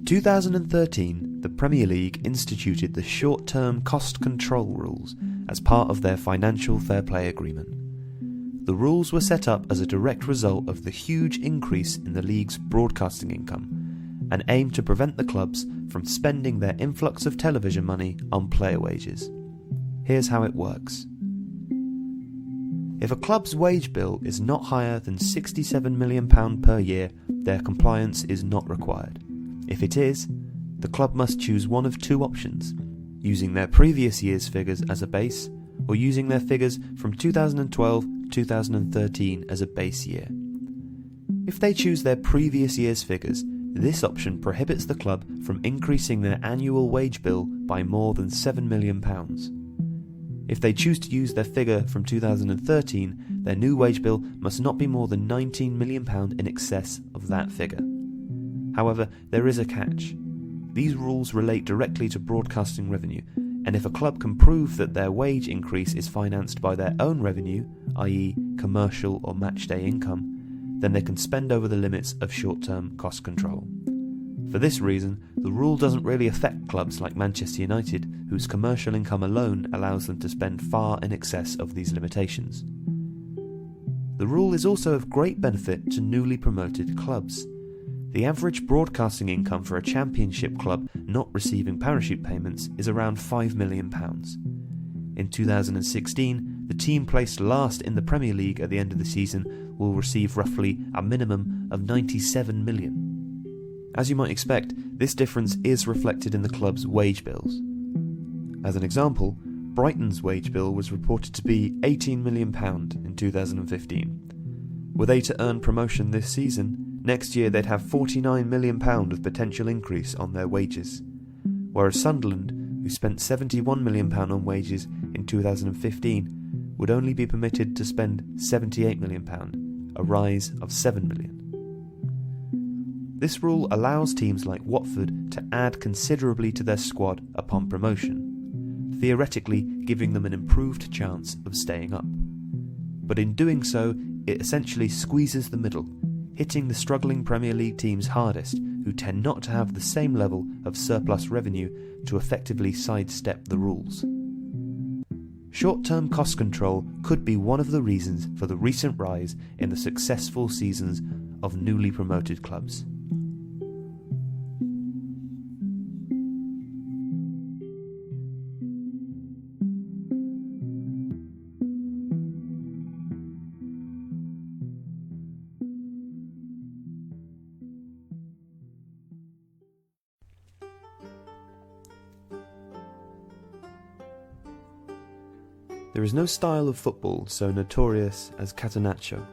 In 2013, the Premier League instituted the short-term cost control rules as part of their financial fair play agreement. The rules were set up as a direct result of the huge increase in the league's broadcasting income and aimed to prevent the clubs from spending their influx of television money on player wages. Here's how it works. If a club's wage bill is not higher than £67 million per year, their compliance is not required. If it is, the club must choose one of two options: using their previous year's figures as a base, or using their figures from 2012-2013 as a base year. If they choose their previous year's figures, this option prohibits the club from increasing their annual wage bill by more than £7 million. If they choose to use their figure from 2013, their new wage bill must not be more than £19 million in excess of that figure. However, there is a catch. These rules relate directly to broadcasting revenue, and if a club can prove that their wage increase is financed by their own revenue, i.e. commercial or matchday income, then they can spend over the limits of short-term cost control. For this reason, the rule doesn't really affect clubs like Manchester United, whose commercial income alone allows them to spend far in excess of these limitations. The rule is also of great benefit to newly promoted clubs. The average broadcasting income for a championship club not receiving parachute payments is around £5 million. In 2016, the team placed last in the Premier League at the end of the season will receive roughly a minimum of £97 million. As you might expect, this difference is reflected in the club's wage bills. As an example, Brighton's wage bill was reported to be £18 million in 2015. Were they to earn promotion this season, next year they'd have £49 million of potential increase on their wages, whereas Sunderland, who spent £71 million on wages in 2015, would only be permitted to spend £78 million, a rise of £7 million. This rule allows teams like Watford to add considerably to their squad upon promotion, theoretically giving them an improved chance of staying up. But in doing so, it essentially squeezes the middle, hitting the struggling Premier League teams hardest, who tend not to have the same level of surplus revenue to effectively sidestep the rules. Short-term cost control could be one of the reasons for the recent rise in the successful seasons of newly promoted clubs. There is no style of football so notorious as catenaccio.